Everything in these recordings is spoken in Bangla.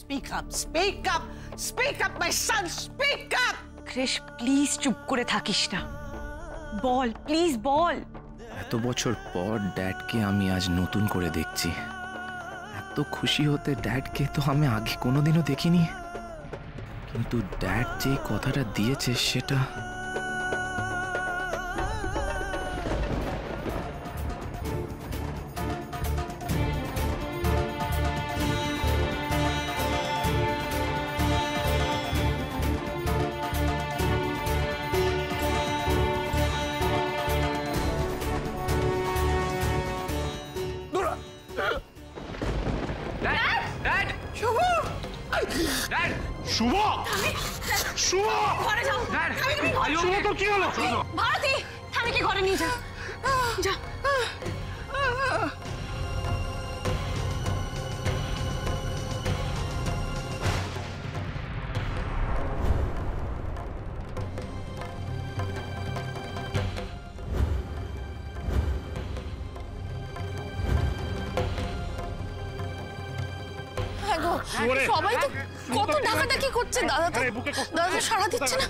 Speak up, speak up, speak up, my son, speak up! Krish please চুপ করে থাকিস না, বল প্লিজ বল। এত বছর পর ড্যাডকে আমি আজ নতুন করে দেখছি। এত খুশি হতে ড্যাডকে তো আমি আগে কোনোদিনও দেখিনি, কিন্তু ড্যাড যে কথাটা দিয়েছে সেটা শুভ, শুভ, ঘরে যাও। শুভ তোর কি হলো? ভারতী থানাকে ঘরে নিয়ে যা, যা। সবাই তো কত ডাকাডাকি করছে, দাদা তো সাড়া দিচ্ছে না।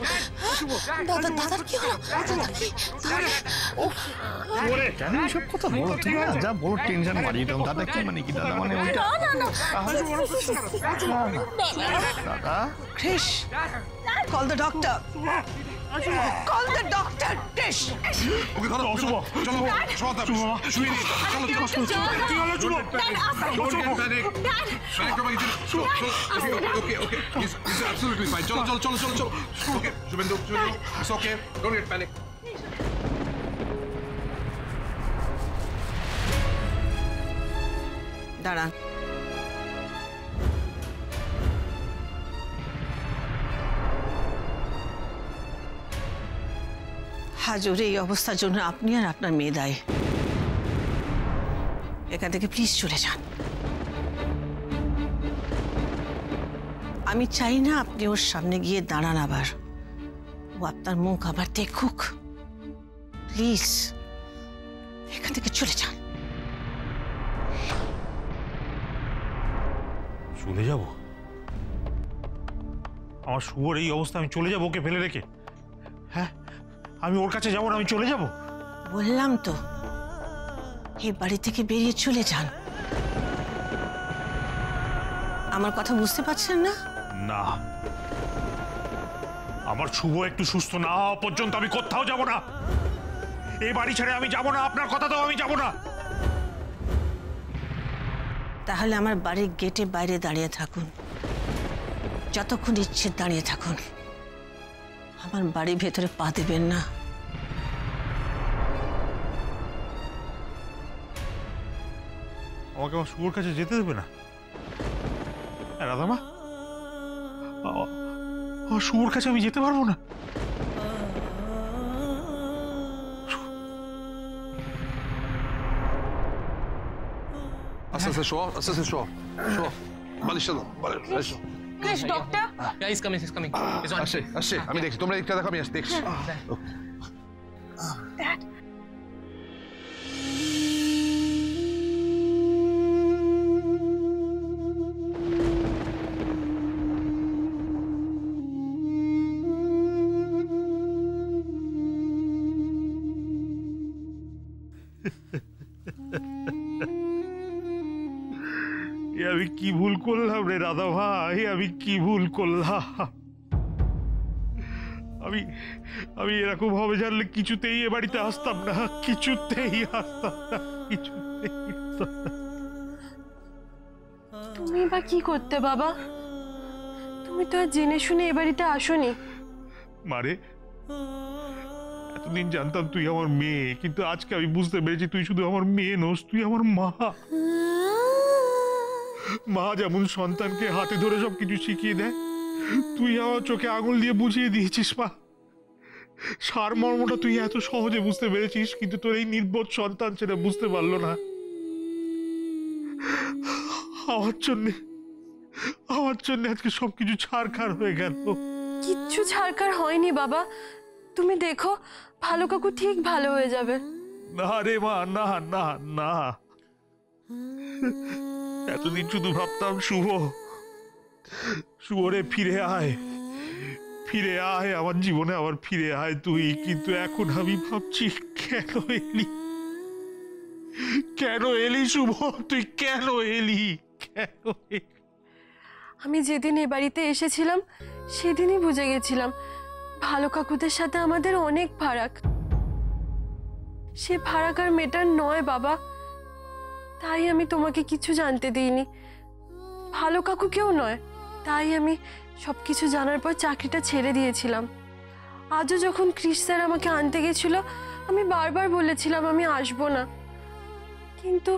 দাদার কি হলো? কেন এসব কথা বলো? ঠিক আছে, যা বলো টেনশন বাড়িয়ে দাও। দাদা কি মানে কি? দাদা মানে ওইটা দাদা। Krish, call the doctor. Call the doctor, Krish. ওকে ধরো, শুভ, চলো, শুভ, শুভ, কি হলো শুভ? Okay. He's absolutely fine. Chalo. Okay, Shubhendu, it's okay. Don't get panic. দাঁড়ান। হাজুর এই অবস্থার জন্য আপনি আর আপনার মেয়ে দায়ী। এখান থেকে প্লিজ চলে যান। আমি চাই না আপনি ওর সামনে গিয়ে দাঁড়ান আবার, ও আপনার মুখ আবার দেখুক। প্লিজ এখান থেকে চলে যান। চলে যাব? আমার শুভর এই অবস্থা, আমি চলে যাবো ওকে ফেলে রেখে? হ্যাঁ, আমি ওর কাছে যাবো না, আমি চলে যাব? বললাম তো, এই বাড়ি থেকে বেরিয়ে চলে যান। আমার কথা বুঝতে পারছেন না? না, আমার শুভ একটু সুস্থ না হওয়া পর্যন্ত আমি কোথাও যাব না। এই বাড়ি ছেড়ে আমি যাব না, আপনার কথা তো আমি যাব না। তাহলে আমার বাড়ির গেটে বাইরে দাঁড়িয়ে থাকুন, যতক্ষণ ইচ্ছে দাঁড়িয়ে থাকুন। আমার বাড়ির ভেতরে পা দেবেন না। আমাকে আমার শুভর কাছে যেতে দেবে না? রাধামা, আমার শুভর কাছে আমি যেতে পারবো না। Assassin Shaw. Balish. Krish doctor, Yeah, he's coming. He's on. আসছে, আমি দেখছি। তোমরা একটা দেখো, আমি দেখছি। ড্যাড আমি কি ভুল করলাম রে রাধা ভাই? আমি কি ভুল করলাম? আমি এরকম হবে জানলে কিছুতেই এ বাড়িতে আসতাম না, কিছুতেই আসতাম না। তুমি বা কি করতে বাবা? তুমি তো আর জেনে শুনে এ বাড়িতে আসোনি। মারে, এতদিন জানতাম তুই আমার মেয়ে, কিন্তু আজকে আমি বুঝতে পেরেছি তুই শুধু আমার মেয়ে নোস, তুই আমার মা। মা যেমন সন্তানকে হাতে ধরে সবকিছু শিখিয়ে দেয়, তুই আমার চোখে আঙুল দিয়ে বুঝিয়ে দিয়েছিস মা। সারমর্মটা তুই এত সহজে বুঝতে পেরেছিস, কিন্তু তোর এই নির্বোধ সন্তান সেটা বুঝতে পারলো না। আমার জন্য আজকে সবকিছু ছাড়খাড় হয়ে গেল। কিচ্ছু ছাড়কার হয়নি বাবা, তুমি দেখো ভালো কাকু ঠিক ভালো হয়ে যাবে। না রে মা, না। এতদিন শুধু ভাবতাম শুভ, শুভরে ফিরে আয়, ফিরে আয় আমার জীবনে, আবার ফিরে আয় তুই। কিন্তু এখন আমি ভাবছি কেন এলি, কেন এলি শুভ, তুই কেন এলি, কেন এলি? আমি যেদিন এ বাড়িতে এসেছিলাম সেদিনই বুঝে গেছিলাম ভালো কাকুদের সাথে আমাদের অনেক ফারাক। সে ফারাক আর মেটার নয় বাবা, তাই আমি তোমাকে কিছু জানতে দিইনি, ভালো কাকুকেও নয়। তাই আমি সবকিছু জানার পর চাকরিটা ছেড়ে দিয়েছিলাম। আজও যখন ক্রিস স্যার আমাকে আনতে গেছিল আমি বারবার বলেছিলাম আমি আসবো না, কিন্তু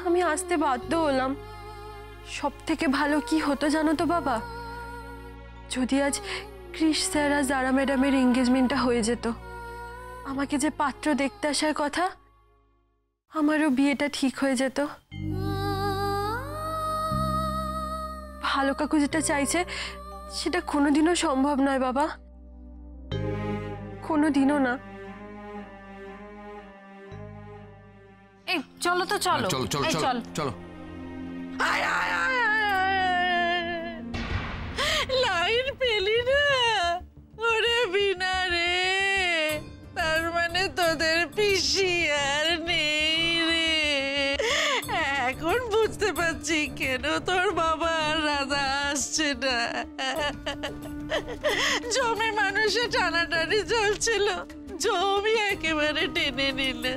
আমি আসতে বাধ্য হলাম। সব থেকে ভালো কি হতো জানো তো বাবা, যদি আজ ক্রিস স্যার আর জারা ম্যাডামের এঙ্গেজমেন্টটা হয়ে যেত, আমাকে যে পাত্র দেখতে আসার কথা আমারও বিয়েটা ঠিক হয়ে যেত। ভালো কাকু যেটা চাইছে সেটা কোনোদিনও সম্ভব নয় বাবা, কোনোদিনও না। এই চলো তো, চলো চলো চলো এই চলো চলো। লাইন পেলি না ওরে বিনা রে, তার মানে তোদের পিসি আর নেই রে। এখন বুঝতে পারছি কেন তোর বাবা আর রাধা আসছে না। জমি মানুষে টানাটানি চলছিল, জমি একেবারে টেনে নিলে।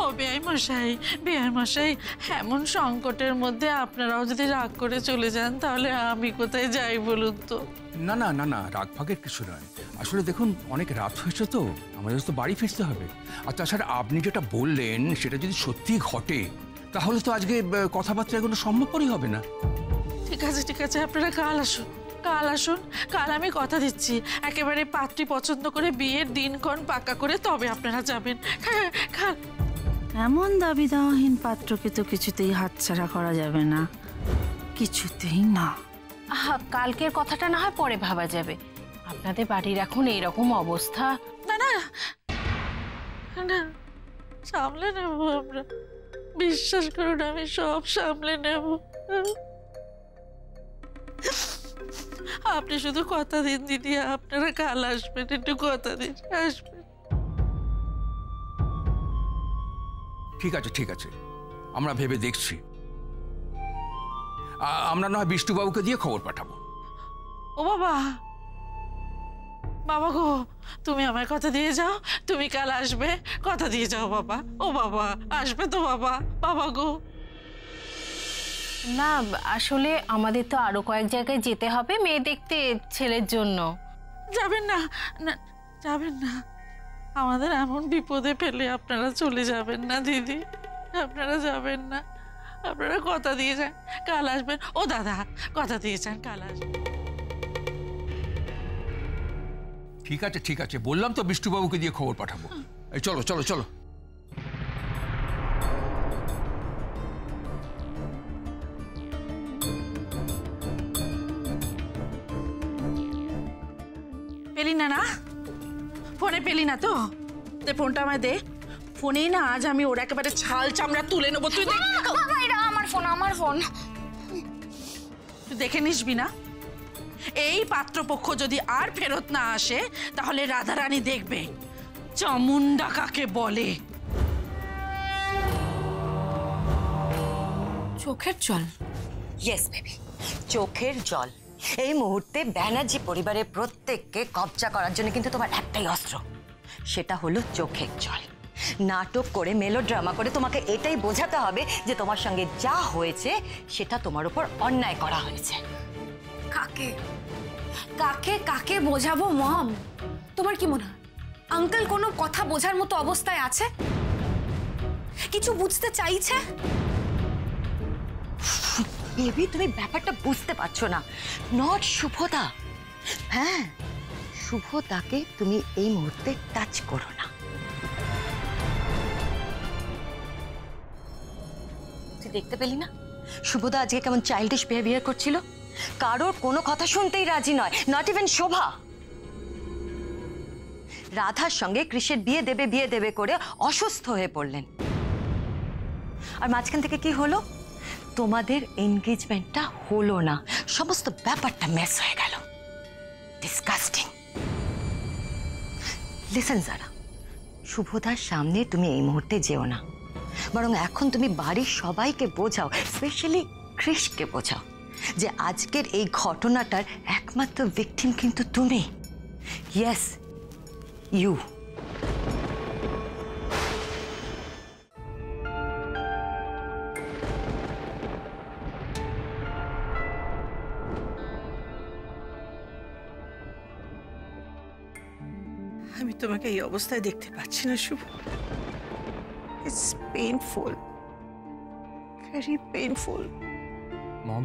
ও বেআই মশাই, বেআই মশাই, এমন সংকটের মধ্যে আপনারাও যদি রাগ করে চলে যান তাহলে আমি কোথায় যাই বলুন তো? না না না না, রাগ ভাগের কিছু নয়। আসলে দেখুন অনেক রাত হয়েছে তো, আমাদের তো বাড়ি ফিরতে হবে। আর তাছাড়া আপনি যেটা বললেন সেটা যদি সত্যি ঘটে তাহলে তো আজকে কথাবার্তা এগুলো সম্ভবপরই হবে না। ঠিক আছে ঠিক আছে, আপনারা কাল আসুন, কাল আসুন। কাল আমি কথা দিচ্ছি একেবারে পাত্রী পছন্দ করে বিয়ের দিনক্ষণ পাকা করে তবে আপনারা যাবেন। কাল এমন দাবি দাওয়াহীন পাত্রকে তো কিছুতেই হাতছাড়া করা যাবে না, কিছুতেই না। কালকের কথাটা না হয় পরে ভাবা যাবে, আপনাদের বাড়ির এখন এইরকম অবস্থা। না না না, সামলে নেব আমরা, বিশ্বাস করুন আমি সব সামলে নেব। আপনি শুধু কথা দিন দিদি, আপনারা কাল আসবেন, একটু কথা দিন, আসবেন। ঠিক আছে ঠিক আছে, আমরা ভেবে দেখছি। আমরা না হয় বিষ্ণুবাবুকে দিয়ে খবর পাঠাবো। ও বাবা, বাবা গো, তুমি আমার কথা দিয়ে যাও, তুমি কাল আসবে, কথা দিয়ে যাও বাবা। ও বাবা, আসবে তো বাবা? বাবা গো। না আসলে আমাদের তো আরো কয়েক জায়গায় যেতে হবে মেয়ে দেখতে ছেলের জন্য। যাবেন না, না যাবেন না, আমাদের এমন বিপদে ফেলে আপনারা চলে যাবেন না দিদি, আপনারা যাবেন না, আপনারা কথা দিয়ে যান কাল আসবেন। ও দাদা, কথা দিয়ে যান কাল আসবেন। ঠিক আছে, বললাম তো বিষ্ণুবাবুকে দিয়ে খবর পাঠাবো। এই চলো চলো চলো। পেলি না? না ফোনে পেলি না তো? দে ফোনটা আমায় দে, ফোনেই না আজ আমি ওর একেবারে ছাল চামড়া তুলে নেবো। তুই আমার ফোন, আমার ফোন। তুই দেখে নিসবি না? এই পাত্রপক্ষ যদি আর ফেরত না আসে তাহলে রাধারানী দেখবে চামুন্ডা কাকে বলে। চোখের জল? ইয়েস বেবি, চোখের জল। এই মুহূর্তে ব্যানার্জি পরিবারের প্রত্যেককে কবজা করার জন্য কিন্তু তোমার একটাই অস্ত্র, সেটা হলো চোখের জল। নাটক করে, মেলোড্রামা করে তোমাকে এটাই বোঝাতে হবে যে তোমার সঙ্গে যা হয়েছে সেটা তোমার উপর অন্যায় করা হয়েছে। কাকে কাকে কাকে বোঝাবো মম? তোমার কি মনে হয় আঙ্কেল কোনো কথা বোঝার মতো অবস্থায় আছে? কিছু বুঝতে চাইছে? বেবি তুমি ব্যাপারটা বুঝতে পারছো না। নট শুভদা। হ্যাঁ, শুভদাকে তুমি এই মুহূর্তে টাচ করো না। তুই দেখতে পেলি না শুভদা আজকে কেমন চাইল্ডিশ বিহেভিয়ার করছিল? কারোর কোনো কথা শুনতেই রাজি নয়, নট ইভেন শোভা। রাধার সঙ্গে কৃষের বিয়ে দেবে করে অসুস্থ হয়ে পড়লেন। আর মাঝখান থেকে কি হলো? তোমাদের এনগেজমেন্টটা হলো না, সমস্ত ব্যাপারটা মেস হয়ে গেল। ডিসকাস্টিং। লিসেন যারা, শুভদার সামনে তুমি এই মুহূর্তে যেও না, বরং এখন তুমি বাড়ির সবাইকে বোঝাও, স্পেশালি কৃষকে বোঝাও যে আজকের এই ঘটনাটার একমাত্র ভিকটিম কিন্তু তুমি। Yes, you. আমি তোমাকে এই অবস্থায় দেখতে পাচ্ছি না Shubho. It's painful, very painful. Mom,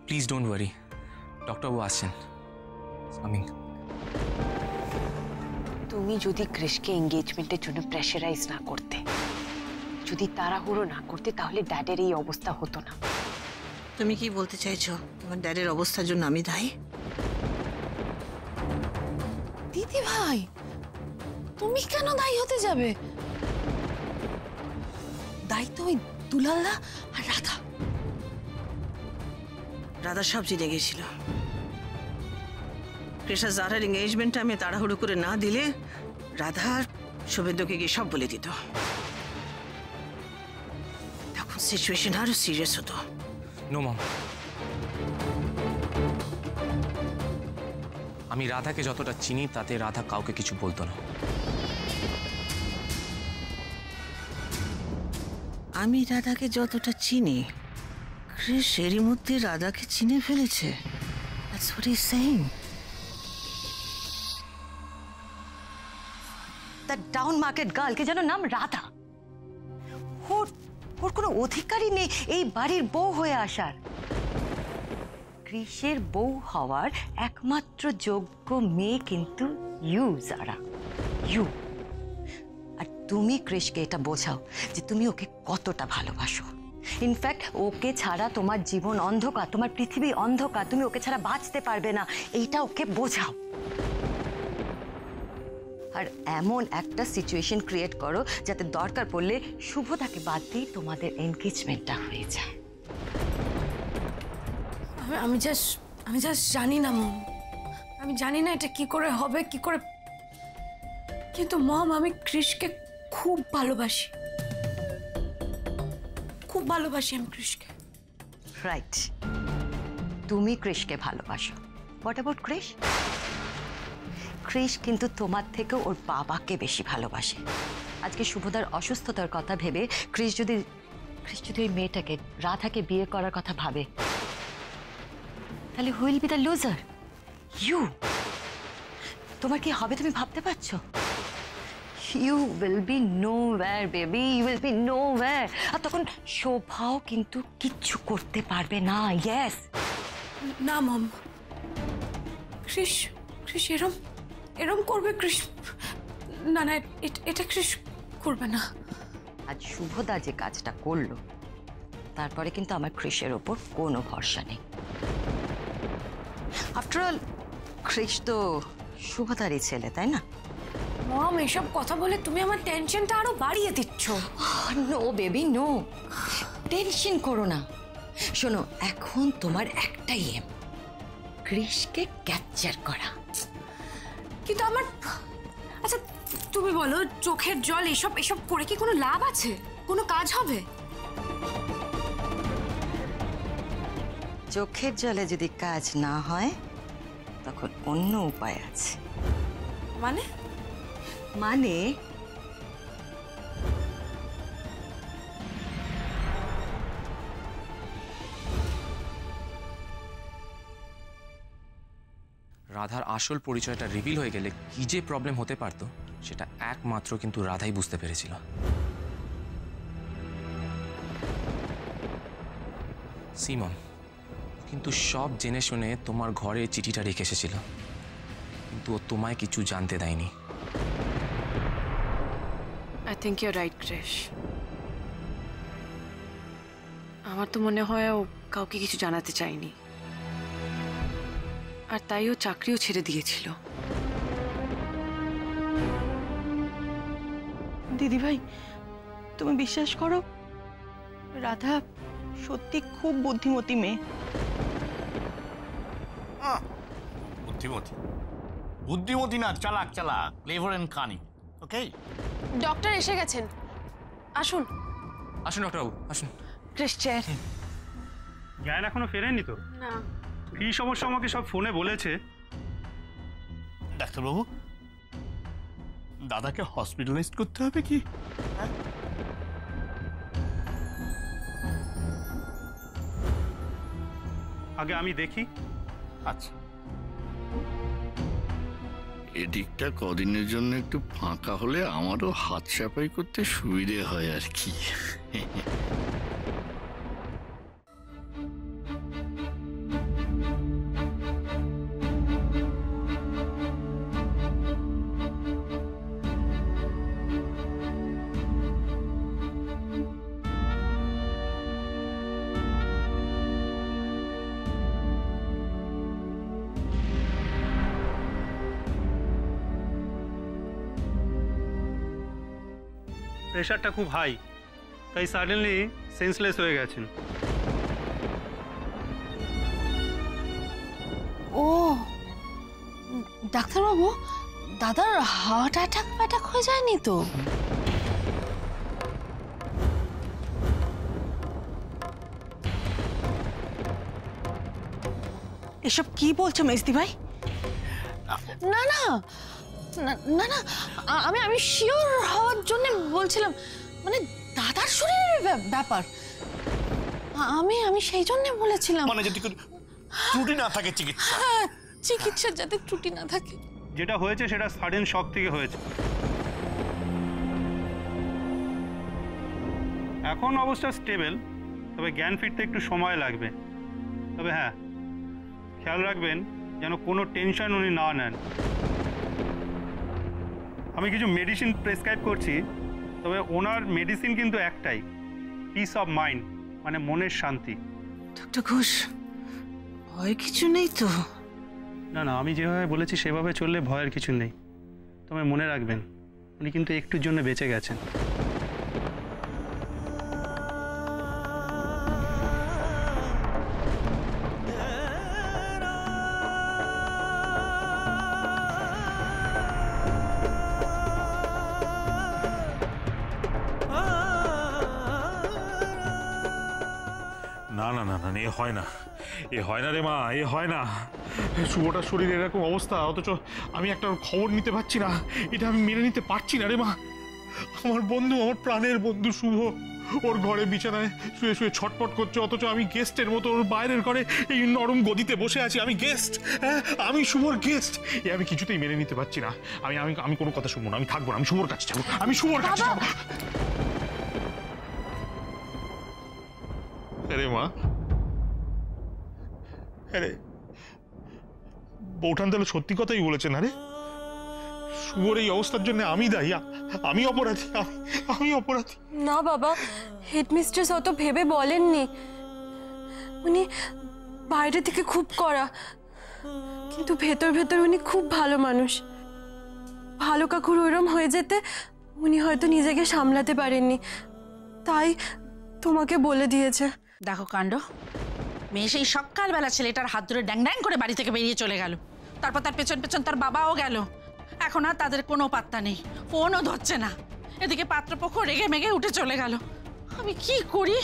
please don't worry, ডক্টরবাবু আসছেন, কামিং। তুমি যদি ক্রিশকে এঙ্গেজমেন্টের জন্য প্রেশারাইজ না করতে, যদি তাড়াহুড়ো না করতে, তাহলে ড্যাডের এই অবস্থা হতো না। তুমি কি বলতে চাইছো তোমার ড্যাডের অবস্থার জন্য আমি দায়ী? দিদি ভাই, তুমি কেন দায়ী হতে যাবে? দায়ী তো ওই দুলালদা আর রাধা। রাধা সব জেনে গেছিল। কৃষা জারার এঙ্গেজমেন্টটা আমি তাড়াহুড়ো করে না দিলে রাধা আর শুভেন্দুকে গিয়ে সব বলে দিত। তখন সিচুয়েশন আরো সিরিয়াস হতো। নো মম, আমি রাধাকে যতটা চিনি তাতে রাধা কাউকে কিছু বলতো না। আমি রাধাকে যতটা চিনি, ক্রিস এরই মধ্যে রাধাকে চিনে ফেলেছে। That's what he's saying. The down market girl, কে যেন নাম রাধা, ওর কোনো অধিকারই নেই এই বাড়ির বউ হয়ে আসার। কৃষের বউ হওয়ার একমাত্র যোগ্য মেয়ে কিন্তু ইউ যারা, ইউ। আর তুমি কৃষকে এটা বোঝাও যে তুমি ওকে কতটা ভালোবাসো। ইনফ্যাক্ট ওকে ছাড়া তোমার জীবন অন্ধকার, তোমার পৃথিবী অন্ধকার, তুমি ওকে ছাড়া বাঁচতে পারবে না, এইটা ওকে বোঝাও। আর এমন একটা সিচুয়েশন ক্রিয়েট করো যাতে দরকার পড়লে শুভদাকে বাদ দিয়ে তোমাদের এনগেজমেন্টটা হয়ে যায়। আমি জাস্ট জানি না মম, আমি জানি না এটা কি করে হবে, কি করে। কিন্তু মম, আমি কৃষকে খুব ভালোবাসি, খুব ভালোবাসি আমি কৃষকে। রাইট, তুমি কৃষকে ভালোবাসো। হোয়াট অ্যাবাউট কৃষ? কৃষ কিন্তু তোমার থেকেও ওর বাবাকে বেশি ভালোবাসে। আজকে শুভদার অসুস্থতার কথা ভেবে কৃষ যদি ওই মেয়েটাকে, রাধাকে বিয়ে করার কথা ভাবে, তাহলে who will be the loser? You. তোমার কি হবে তুমি ভাবতে পারছো? You will be nowhere baby, you will be nowhere. আর তখন শোভাও কিন্তু কিচ্ছু করতে পারবে না। ইয়েস। না মম, কৃষ এরম করবে কৃষ? না না, এটা কৃষ করবে না। আজ শুভদা যে কাজটা করলো, তারপরে কিন্তু আমার কৃষের ওপর কোনো ভরসা নেই। আফটার অল কৃষ তো শুভদারই ছেলে, তাই না? মম, এসব কথা বলে তুমি আমার টেনশনটা আরো বাড়িয়ে দিচ্ছ। নো বেবি, নো, টেনশন করো না। শোনো, এখন তোমার একটাই এম, কৃষকে ক্যাপচার করা। কিন্তু আমার, আচ্ছা তুমি বলো, চোখের জল এসব করে কি কোনো লাভ আছে? কোনো কাজ হবে? চোখের জলে যদি কাজ না হয় তখন অন্য উপায় আছে। মানে? রাধার আসল পরিচয়টা রিভিল হয়ে গেলে কি যে প্রবলেম হতে পারত সেটা একমাত্র কিন্তু রাধাই বুঝতে পেরেছিল। সিমন কিন্তু সব জেনে শুনে তোমার ঘরে চিঠিটা রেখে এসেছিল, কিন্তু ও তোমায় কিছু জানতে দেয়নি। I think you right Krish. আমার তো মনে হয় ও কাউকে কিছু জানাতে চায়নি, আর তাই ও চাকরিও ছেড়ে দিয়েছিল। দিদি ভাই, তুমি বিশ্বাস করো, রাধা সত্যি খুব বুদ্ধিমতী মেয়ে। বুদ্ধিমতী বুদ্ধিমতী না, চালাক চালাক, clever and cunning. Okay, doctor এসে গেছেন, আসুন। আসুন ডক্টরবাবু, আসুন। ক্রিশ্চিয়ান, জ্ঞান এখনো ফেরেনি তো? না। কি সমস্যা আমাকে সব ফোনে বলেছে। ডাক্তারবাবু, দাদাকে হসপিটালাইজ করতে হবে কি? আগে আমি দেখি। আচ্ছা, এদিকটা কদিনের জন্য একটু ফাঁকা হলে আমারও হাত সাফাই করতে সুবিধে হয় আর কি। প্রেশারটা খুব হাই, তাই সাডেনলি সেন্সলেস হয়ে গেছেন। ও ডাক্তারবাবু, দাদার হার্ট অ্যাটাক হয়ে যায়নি তো? এসব কি বলছো মেজদি ভাই? না না না না, আমি শিওর হওয়ার জন্য বলছিলাম, মানে দাদার শরীরের ব্যাপার। আমি সেই জন্য বলেছিলাম, মানে যদি ত্রুটি না থাকে চিকিৎসা। হ্যাঁ, চিকিৎসার যাতে ত্রুটি না থাকে। যেটা হয়েছে সেটা সাডেন শক থেকে হয়েছে। এখন অবস্থা স্টেবল, তবে জ্ঞান ফিরতে একটু সময় লাগবে। তবে হ্যাঁ, খেয়াল রাখবেন যেন কোনো টেনশন উনি না নেন। আমি কিছু মেডিসিন প্রেসক্রাইব করছি, তবে ওনার মেডিসিন কিন্তু একটাই, পিস অফ মাইন্ড, মানে মনের শান্তি। ডক্টর ঘোষ, ভয় কিছু নেই তো? না না, আমি যেভাবে বলেছি সেভাবে চললে ভয়ের কিছু নেই। তবে মনে রাখবেন, উনি কিন্তু একটুর জন্য বেঁচে গেছেন। না না না না, এ হয় না, এ হয় না রে মা, এ হয় না। শুভটার শরীরে এরকম অবস্থা, অথচ আমি একটা খবর নিতে পারছি না। এটা আমি মেনে নিতে পারছি না রে মা। আমার বন্ধু, আমার প্রাণের বন্ধু শুভ, ওর ঘরে বিছানায় শুয়ে শুয়ে ছটপট করছে, অথচ আমি গেস্টের মতো ওর বাইরের ঘরে এই নরম গদিতে বসে আছি। আমি গেস্ট, হ্যাঁ, আমি শুভর গেস্ট। এ আমি কিছুতেই মেনে নিতে পারছি না। আমি আমি আমি কোনো কথা শুনবো না, আমি থাকবো না, আমি শুভর কাছে যাবো, আমি শুভর কাছে যাবো। আরে মা, আরে বৌঠান তাহলে সত্যি কথাই বলেছেন। আরে শুভর এই অবস্থার জন্য আমি দায়ী, আমি অপরাধী, আমি অপরাধী। না বাবা, হেডমিস্ট্রেস অত ভেবে বলেননি। উনি বাইরে থেকে খুব কড়া, কিন্তু ভেতর ভেতর উনি খুব ভালো মানুষ। ভালো কাকুর ওইরম হয়ে যেতে উনি হয়তো নিজেকে সামলাতে পারেননি, তাই তোমাকে বলে দিয়েছে। দেখো কাণ্ড, মেয়ে সেই সকালবেলা ছেলেটার হাত ধরে ড্যাং ড্যাং করে বাড়ি থেকে বেরিয়ে চলে গেল। তারপর তার পেছন পেছন তার বাবাও গেল। এখন আর তাদের কোনো পাত্তা নেই, ফোনও ধরছে না। এদিকে পাত্রপক্ষ রেগে মেগে উঠে চলে গেল। আমি কি করি?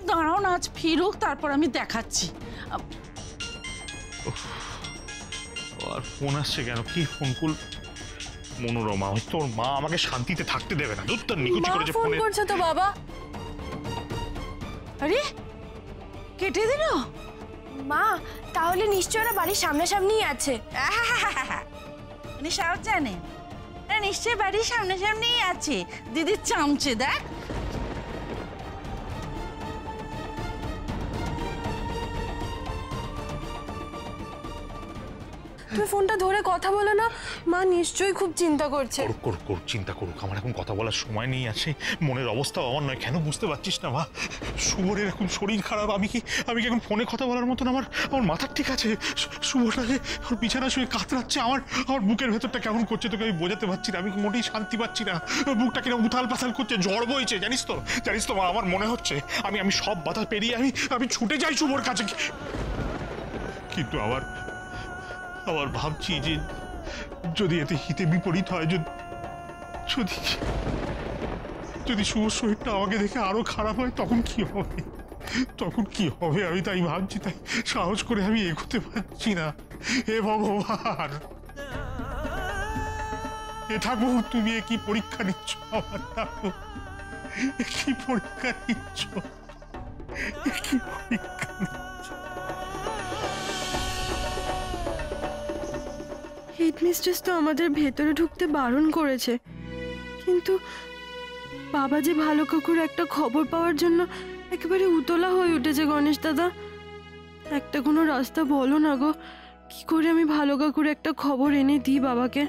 দাঁড়াও না, আজ ফিরুক, তারপর আমি দেখাচ্ছি। আর ফোন আসছে কেন? কি ফোন কল? মনোরমা, তোর মা আমাকে শান্তিতে থাকতে দেবে না। দুধ তোর নিকুচি করেছে ফোন করছে তো বাবা। আরে কেটে দিল। মা, তাহলে নিশ্চয় ওরা বাড়ির সামনাসামনিই আছে। উনি সব জানে, নিশ্চয় বাড়ির সামনাসামনিই আছে। দিদির চামচে দেখ। তুমি ফোনটা ধরে কথা বলো না, মা নিশ্চয়ই খুব চিন্তা করছে। করুক চিন্তা করুক, আমার এখন কথা বলার সময় নেই আছে। মনের অবস্থা আমার নয়, কেন বুঝতে পারছিস না মা? শুভর এরকম শরীর খারাপ, আমি কি এখন ফোনে কথা বলার মতন আমার মাথা ঠিক আছে? শুভটাকে ওর বিছানা শুয়ে কাতরাচ্ছে, আমার বুকের ভেতরটা কেমন করছে তোকে আমি বোঝাতে পারছি না। আমি মোটেই শান্তি পাচ্ছি না, বুকটা কিনা উথাল পাথাল করছে, ঝড় বইছে, জানিস তো মা। আমার মনে হচ্ছে আমি সব বাধা পেরিয়ে আমি ছুটে যাই শুভর কাছে, কিন্তু আবার ভাবছি যে যদি এতে হিতে বিপরীত হয়, যদি শুভর শরীরটা আমাকে দেখে আরো খারাপ হয়, তখন কি হবে আমি তাই ভাবছি, তাই সাহস করে আমি এগোতে পারছি না। হে ভগবান, এ ঠাকুর, তুমি কি পরীক্ষা নিচ্ছ আমার ঠাকুর? কি পরীক্ষা নিচ্ছ? কি পরীক্ষা নিচ্ছ? হেডমিস্ট্রেস তো আমাদের ভেতরে ঢুকতে বারণ করেছে, কিন্তু বাবা যে ভালো কাকুর একটা খবর পাওয়ার জন্য একেবারে উতলা হয়ে উঠেছে। গণেশ দাদা, একটা কোনো রাস্তা বলো না গো, কি করে আমি ভালো কাকুর একটা খবর এনে দিই বাবাকে।